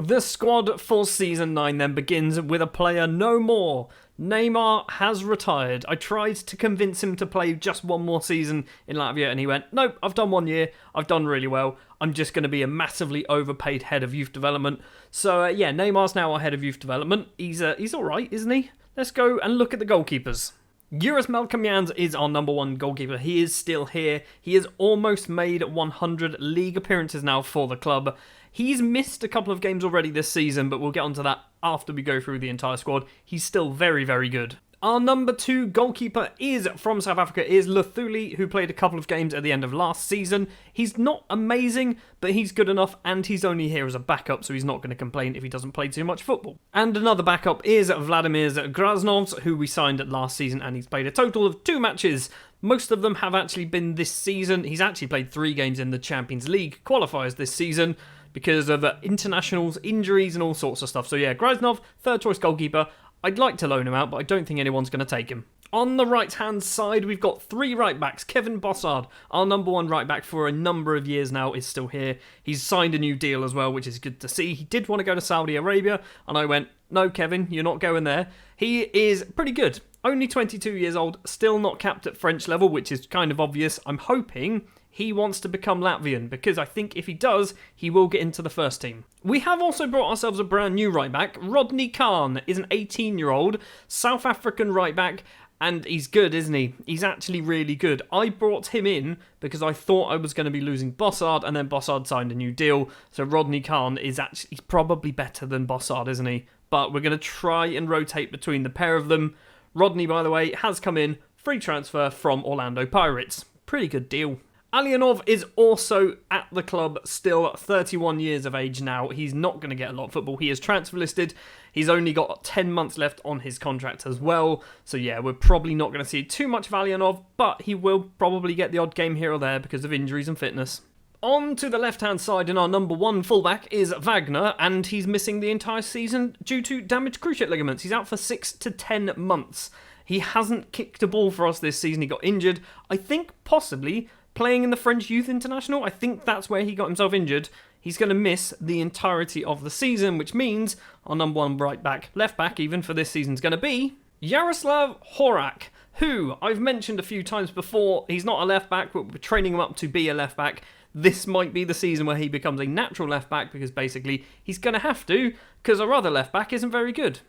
The squad for Season 9 then begins with a player no more. Neymar has retired. I tried to convince him to play just one more season in Latvia and he went, nope, I've done 1 year, I've done really well, I'm just going to be a massively overpaid head of youth development. So yeah, Neymar's now our head of youth development. He's alright, isn't he? Let's go and look at the goalkeepers. Juris Melkamjans is our number one goalkeeper. He is still here. He has almost made 100 league appearances now for the club. He's missed a couple of games already this season, but we'll get onto that after we go through the entire squad. He's still very, very good. Our number 2 goalkeeper is from South Africa, is Luthuli, who played a couple of games at the end of last season. He's not amazing, but he's good enough, and he's only here as a backup, so he's not going to complain if he doesn't play too much football. And another backup is Vladimir Grasnovs, who we signed last season, and he's played a total of 2 matches. Most of them have actually been this season. He's actually played 3 games in the Champions League qualifiers this season because of internationals, injuries, and all sorts of stuff. So yeah, Grasnov, third choice goalkeeper. I'd like to loan him out, but I don't think anyone's going to take him. On the right-hand side, we've got 3 right-backs. Kevin Bossard, our number 1 right-back for a number of years now, is still here. He's signed a new deal as well, which is good to see. He did want to go to Saudi Arabia, and I went, no, Kevin, you're not going there. He is pretty good. Only 22 years old, still not capped at French level, which is kind of obvious. I'm hoping he wants to become Latvian, because I think if he does, he will get into the first team. We have also brought ourselves a brand new right-back. Rodney Khan is an 18-year-old South African right-back, and he's good, isn't he? He's actually really good. I brought him in because I thought I was going to be losing Bossard, and then Bossard signed a new deal, so Rodney Khan is actually he's probably better than Bossard, isn't he? But we're going to try and rotate between the pair of them. Rodney, by the way, has come in, free transfer from Orlando Pirates. Pretty good deal. Alianov is also at the club, still 31 years of age now. He's not going to get a lot of football. He is transfer listed. He's only got 10 months left on his contract as well. So yeah, we're probably not going to see too much of Alianov, but he will probably get the odd game here or there because of injuries and fitness. On to the left-hand side, in our number 1 fullback is Wagner, and he's missing the entire season due to damaged cruciate ligaments. He's out for 6 to 10 months. He hasn't kicked a ball for us this season. He got injured. I think possibly playing in the French Youth International. I think that's where he got himself injured. He's going to miss the entirety of the season, which means our number 1 right back, left back even for this season is going to be Yaroslav Horak, who I've mentioned a few times before. He's not a left back, but we're training him up to be a left back. This might be the season where he becomes a natural left back because basically he's going to have to because our other left back isn't very good.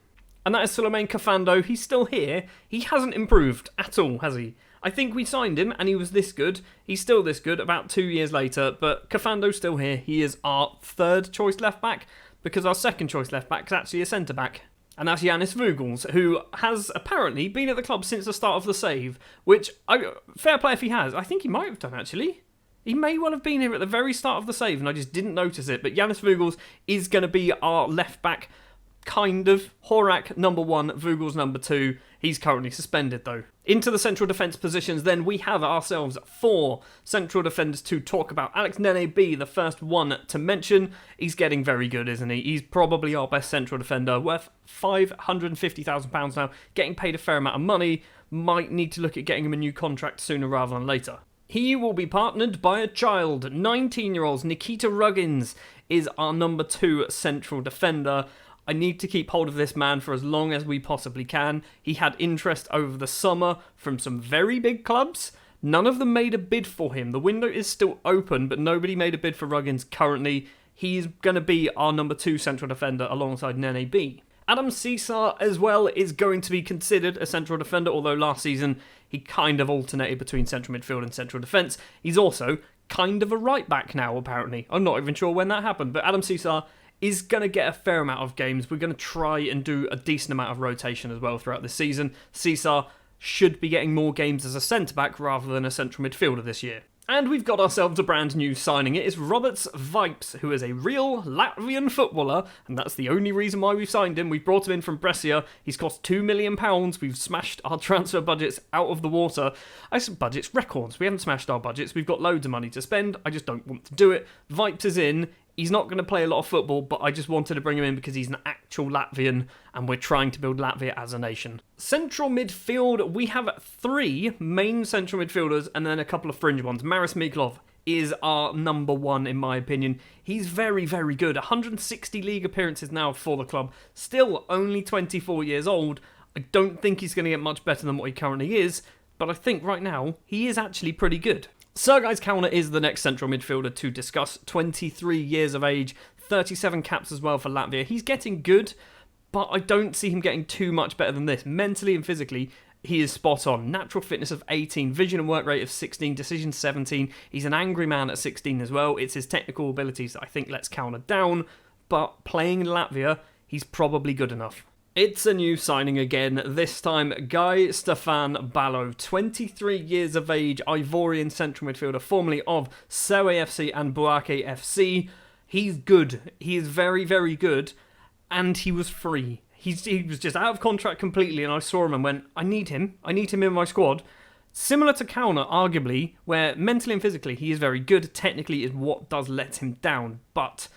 And that is Suleiman Kafando. He's still here. He hasn't improved at all, has he? I think we signed him and he was this good. He's still this good about 2 years later, but Kafando's still here. He is our 3rd choice left back because our 2nd choice left back is actually a centre back. And that's Yanis Vugels, who has apparently been at the club since the start of the save, which, fair play if he has. I think he might have done actually. He may well have been here at the very start of the save and I just didn't notice it. But Yanis Vugels is going to be our left back, kind of. Horak number 1, Vugels number 2. He's currently suspended though. Into the central defence positions then, we have ourselves 4 central defenders to talk about. Alex Nene B, the first one to mention. He's getting very good, isn't he? He's probably our best central defender, worth £550,000 now, getting paid a fair amount of money. Might need to look at getting him a new contract sooner rather than later. He will be partnered by a child. 19-year-old Nikita Ruggins is our number 2 central defender. I need to keep hold of this man for as long as we possibly can. He had interest over the summer from some very big clubs. None of them made a bid for him. The window is still open, but nobody made a bid for Ruggins currently. He's going to be our number 2 central defender alongside Nene B. Adam Cesar as well is going to be considered a central defender, although last season he kind of alternated between central midfield and central defence. He's also kind of a right back now, apparently. I'm not even sure when that happened, but Adam Cesar is going to get a fair amount of games. We're going to try and do a decent amount of rotation as well throughout the season. Cesar should be getting more games as a centre-back rather than a central midfielder this year. And we've got ourselves a brand new signing. It is Roberts Vipes, who is a real Latvian footballer, and that's the only reason why we've signed him. We've brought him in from Brescia. He's cost £2 million. We've smashed our transfer budgets out of the water. I said budgets, records. We haven't smashed our budgets. We've got loads of money to spend. I just don't want to do it. Vipes is in. He's not going to play a lot of football, but I just wanted to bring him in because he's an actual Latvian and we're trying to build Latvia as a nation. Central midfield, we have 3 main central midfielders and then a couple of fringe ones. Maris Miklov is our number one, in my opinion. He's very, very good. 160 league appearances now for the club. Still only 24 years old. I don't think he's going to get much better than what he currently is, but I think right now he is actually pretty good. Sergej's Kauner is the next central midfielder to discuss. 23 years of age, 37 caps as well for Latvia. He's getting good, but I don't see him getting too much better than this. Mentally and physically, he is spot on. Natural fitness of 18, vision and work rate of 16, decision 17. He's an angry man at 16 as well. It's his technical abilities that I think lets Kauner down, but playing in Latvia, he's probably good enough. It's a new signing again, this time Guy Stefan Ballo, 23 years of age, Ivorian central midfielder, formerly of Sewe FC and Buake FC. He's good, he is very, very good, and he was free. He was just out of contract completely, and I saw him and went, I need him in my squad. Similar to Kauner, arguably, where mentally and physically he is very good, technically is what does let him down, but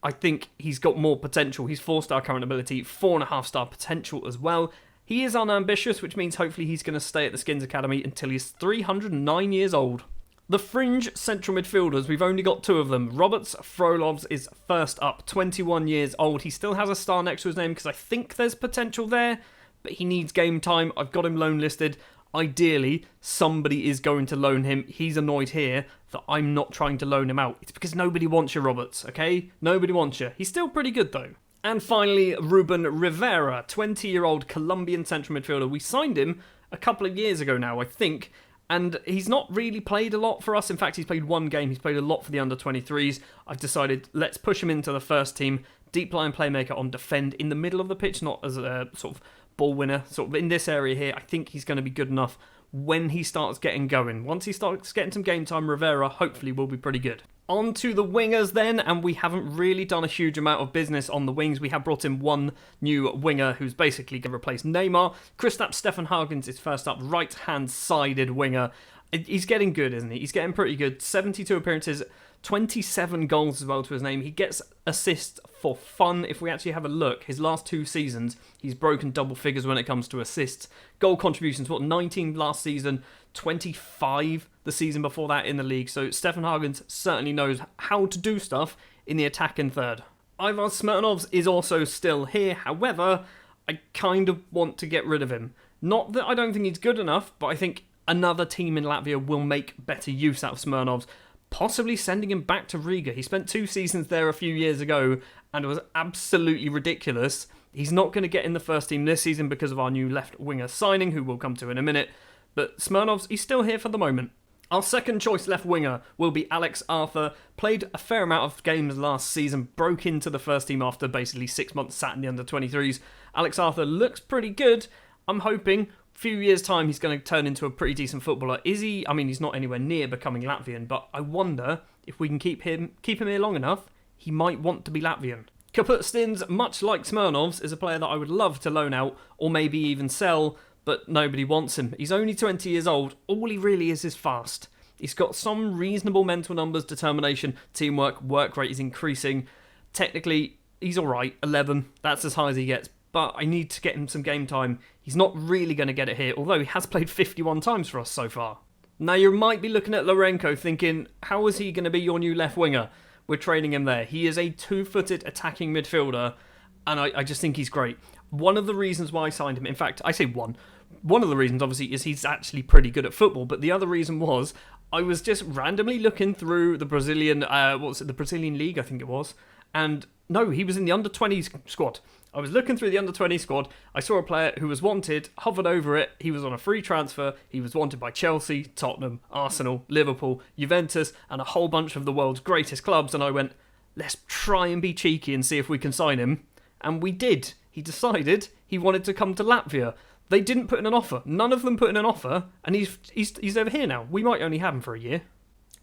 I think he's got more potential. He's 4-star current ability, 4.5-star potential as well. He is unambitious, which means hopefully he's going to stay at the Skinnz Academy until he's 309 years old. The fringe central midfielders, we've only got 2 of them. Roberts Frolovs is first up, 21 years old. He still has a star next to his name because I think there's potential there, but he needs game time. I've got him loan listed. Ideally, somebody is going to loan him. He's annoyed here that I'm not trying to loan him out. It's because nobody wants you, Roberts, okay? Nobody wants you. He's still pretty good, though. And finally, Ruben Rivera, 20-year-old Colombian central midfielder. We signed him a couple of years ago now, I think, and he's not really played a lot for us. In fact, he's played one game. He's played a lot for the under-23s. I've decided, let's push him into the first team. Deep line playmaker on defend in the middle of the pitch, not as a sort of ball winner. Sort of in this area here, I think he's going to be good enough when he starts getting going. Once he starts getting some game time, Rivera hopefully will be pretty good. On to the wingers then, and we haven't really done a huge amount of business on the wings. We have brought in one new winger who's basically going to replace Neymar. Kristaps Stefan Hagens is first up, right-hand-sided winger. He's getting good, isn't he? He's getting pretty good. 72 appearances, 27 goals as well to his name. He gets assists for fun. If we actually have a look, his last 2 seasons, he's broken double figures when it comes to assists. Goal contributions, 19 last season, 25 the season before that in the league. So Stefan Hagens certainly knows how to do stuff in the attacking third. Ivar Smirnovs is also still here. However, I kind of want to get rid of him. Not that I don't think he's good enough, but I think another team in Latvia will make better use out of Smirnovs, possibly sending him back to Riga. He spent 2 seasons there a few years ago, and it was absolutely ridiculous. He's not going to get in the first team this season because of our new left winger signing, who we'll come to in a minute. But Smirnovs, he's still here for the moment. Our second choice left winger will be Alex Arthur. Played a fair amount of games last season, broke into the first team after basically 6 months sat in the under-23s. Alex Arthur looks pretty good. I'm hoping few years' time he's going to turn into a pretty decent footballer. Is he? I mean, he's not anywhere near becoming Latvian, but I wonder if we can keep him here long enough, he might want to be Latvian. Kapustin's, much like Smirnovs, is a player that I would love to loan out, or maybe even sell, but nobody wants him. He's only 20 years old. All he really is fast. He's got some reasonable mental numbers, determination, teamwork, work rate is increasing. Technically, he's alright, 11. That's as high as he gets. But I need to get him some game time. He's not really going to get it here, although he has played 51 times for us so far. Now, you might be looking at Lorenko thinking, how is he going to be your new left winger? We're training him there. He is a 2-footed attacking midfielder, and I just think he's great. One of the reasons why I signed him, in fact, I say one. One of the reasons, obviously, is he's actually pretty good at football, but the other reason was I was just randomly looking through the Brazilian, the Brazilian League, I think it was, and no, he was in the under-20s squad. I was looking through the under-20 squad, I saw a player who was wanted, hovered over it, he was on a free transfer, he was wanted by Chelsea, Tottenham, Arsenal, Liverpool, Juventus, and a whole bunch of the world's greatest clubs, and I went, let's try and be cheeky and see if we can sign him. And we did. He decided he wanted to come to Latvia. They didn't put in an offer. None of them put in an offer, and he's over here now. We might only have him for a year.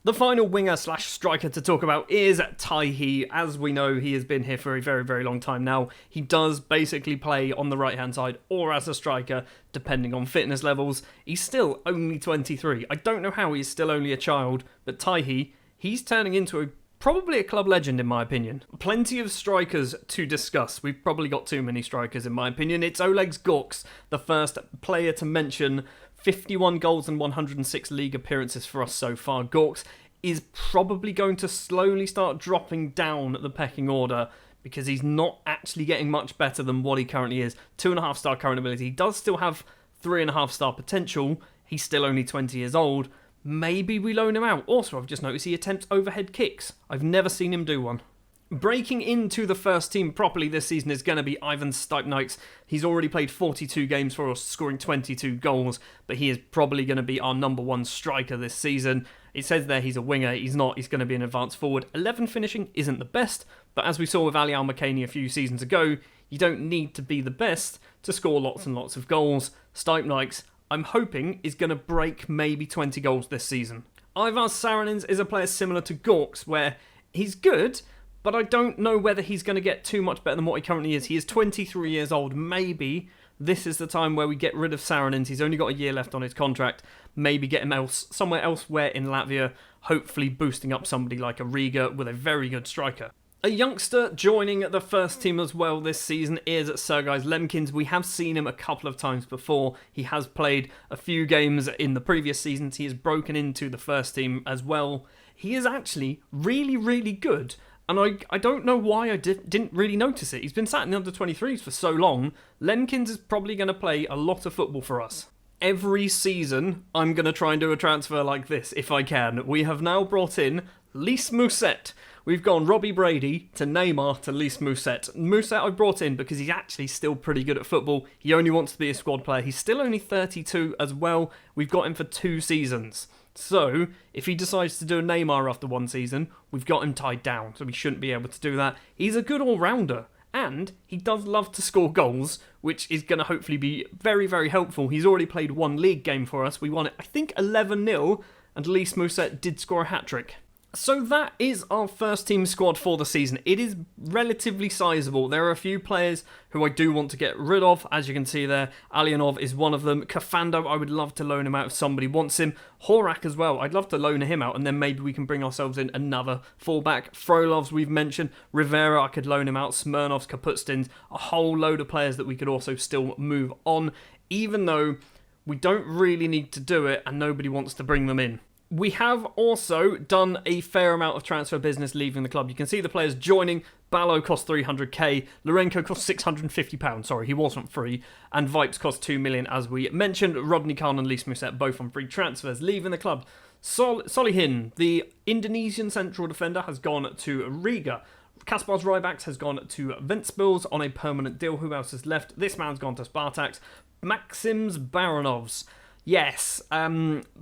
The final winger/striker to talk about is Taihi. As we know, he has been here for a very, very long time now. He does basically play on the right-hand side or as a striker, depending on fitness levels. He's still only 23. I don't know how he's still only a child, but Taihi, he's turning into probably a club legend, in my opinion. Plenty of strikers to discuss. We've probably got too many strikers, in my opinion. It's Oleg Gorks, the first player to mention. 51 goals and 106 league appearances for us so far. Gorks is probably going to slowly start dropping down the pecking order because he's not actually getting much better than what he currently is. 2.5 star current ability. He does still have 3.5 star potential. He's still only 20 years old. Maybe we loan him out. Also, I've just noticed he attempts overhead kicks. I've never seen him do one. Breaking into the first team properly this season is going to be Ivan Stipniks. He's already played 42 games for us, scoring 22 goals, but he is probably going to be our number one striker this season. It says there he's a winger. He's not. He's going to be an advanced forward. 11 finishing isn't the best, but as we saw with Ali Al-Makani a few seasons ago, you don't need to be the best to score lots and lots of goals. Stipniks, I'm hoping, is going to break maybe 20 goals this season. Ivar Saarinen is a player similar to Gorks, where he's good, but I don't know whether he's going to get too much better than what he currently is. He is 23 years old. Maybe this is the time where we get rid of Saarinen. He's only got a year left on his contract. Maybe get him somewhere elsewhere in Latvia, hopefully boosting up somebody like a Riga with a very good striker. A youngster joining the first team as well this season is Sergej Lemkins. We have seen him a couple of times before. He has played a few games in the previous seasons. He has broken into the first team as well. He is actually really, really good. And I don't know why I didn't really notice it. He's been sat in the under-23s for so long. Lemkins is probably going to play a lot of football for us. Every season, I'm going to try and do a transfer like this, if I can. We have now brought in Lys Mousset. We've gone Robbie Brady to Neymar to Lys Mousset. Mousset I brought in because he's actually still pretty good at football. He only wants to be a squad player. He's still only 32 as well. We've got him for 2 seasons. So, if he decides to do a Neymar after 1 season, we've got him tied down, so we shouldn't be able to do that. He's a good all-rounder, and he does love to score goals, which is going to hopefully be very, very helpful. He's already played 1 league game for us. We won it, I think, 11-0, and Lys Mousset did score a hat-trick. So that is our first team squad for the season. It is relatively sizable. There are a few players who I do want to get rid of. As you can see there, Alianov is one of them. Kafando, I would love to loan him out if somebody wants him. Horak as well. I'd love to loan him out, and then maybe we can bring ourselves in another fullback. Frolov's we've mentioned. Rivera, I could loan him out. Smirnov's, Kapustin's. A whole load of players that we could also still move on, even though we don't really need to do it and nobody wants to bring them in. We have also done a fair amount of transfer business leaving the club. You can see the players joining. Ballo cost 300k, Lorenko cost £650, sorry, he wasn't free, and Vipes cost 2 million, as we mentioned. Rodney Khan and Lys Mousset both on free transfers, leaving the club. Solihin, the Indonesian central defender, has gone to Riga. Kaspars Rybaks has gone to Ventspils on a permanent deal. Who else has left? This man's gone to Spartaks. Maxims Baronovs. Yes,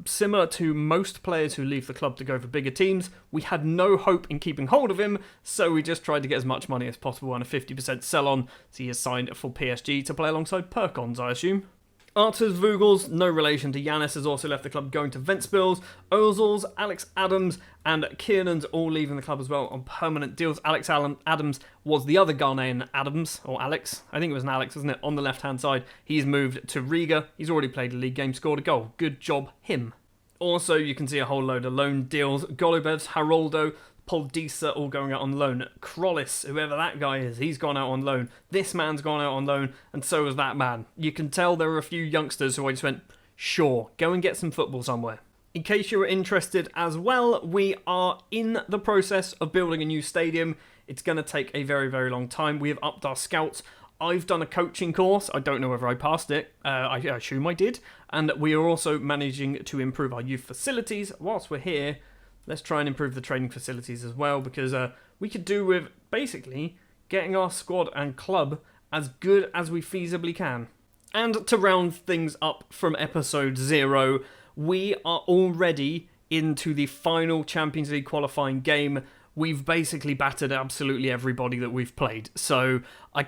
similar to most players who leave the club to go for bigger teams, we had no hope in keeping hold of him, so we just tried to get as much money as possible on a 50% sell-on, so he has signed for PSG to play alongside Perkons, I assume. Arturs Vogels, no relation to Yanis, has also left the club going to Ventspils. Ozils, Alex Adams and Kiernan's all leaving the club as well on permanent deals. Alex Adams was the other Ghanaian Adams, or Alex. I think it was an Alex, wasn't it? On the left-hand side. He's moved to Riga. He's already played a league game, scored a goal. Good job, him. Also, you can see a whole load of loan deals. Golubevs, Haroldo, Poldisa all going out on loan. Krollis, whoever that guy is, he's gone out on loan. This man's gone out on loan, and so has that man. You can tell there are a few youngsters who I just went, sure, go and get some football somewhere. In case you were interested as well, we are in the process of building a new stadium. It's going to take a very, very long time. We have upped our scouts. I've done a coaching course. I don't know whether I passed it. I assume I did. And we are also managing to improve our youth facilities. Whilst we're here, let's try and improve the training facilities as well, because we could do with basically getting our squad and club as good as we feasibly can. And to round things up from episode 0, we are already into the final Champions League qualifying game. We've basically battered absolutely everybody that we've played. So I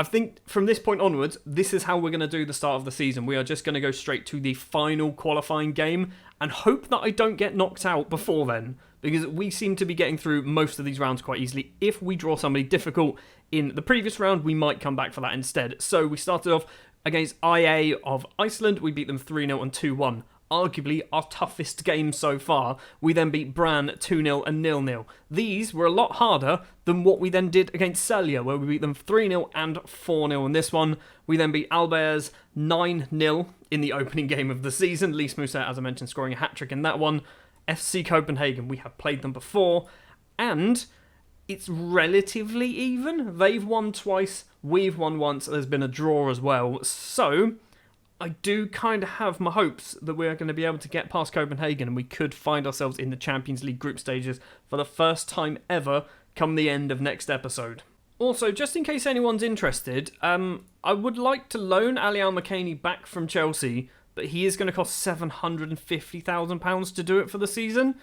think from this point onwards, this is how we're going to do the start of the season. We are just going to go straight to the final qualifying game and hope that I don't get knocked out before then, because we seem to be getting through most of these rounds quite easily. If we draw somebody difficult in the previous round, we might come back for that instead. So we started off against IA of Iceland. We beat them 3-0 and 2-1. Arguably our toughest game so far. We then beat Bran 2-0 and 0-0. These were a lot harder than what we then did against Celje, where we beat them 3-0 and 4-0 in this one. We then beat Albers 9-0 in the opening game of the season. Lys Mousset, as I mentioned, scoring a hat-trick in that one. FC Copenhagen. We have played them before, and it's relatively even. They've won twice, we've won once, there's been a draw as well. So I do kind of have my hopes that we're going to be able to get past Copenhagen and we could find ourselves in the Champions League group stages for the first time ever come the end of next episode. Also, just in case anyone's interested, I would like to loan Ali Al-Makani back from Chelsea, but he is going to cost £750,000 to do it for the season,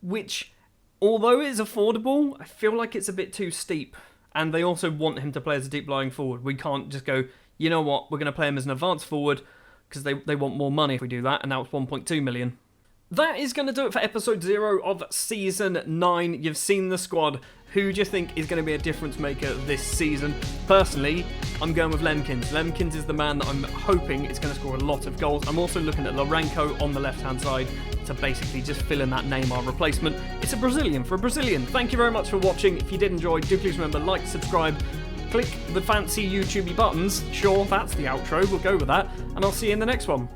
which, although it is affordable, I feel like it's a bit too steep. And they also want him to play as a deep-lying forward. We can't just go, you know what, we're going to play him as an advanced forward because they want more money if we do that, and now it's 1.2 million. That is going to do it for episode 0 of season 9. You've seen the squad. Who do you think is going to be a difference maker this season? Personally, I'm going with Lemkins. Lemkins is the man that I'm hoping is going to score a lot of goals. I'm also looking at Lourenço on the left-hand side to basically just fill in that Neymar replacement. It's a Brazilian for a Brazilian. Thank you very much for watching. If you did enjoy, do please remember, like, subscribe, click the fancy YouTubey buttons. Sure, that's the outro. We'll go with that. And I'll see you in the next one.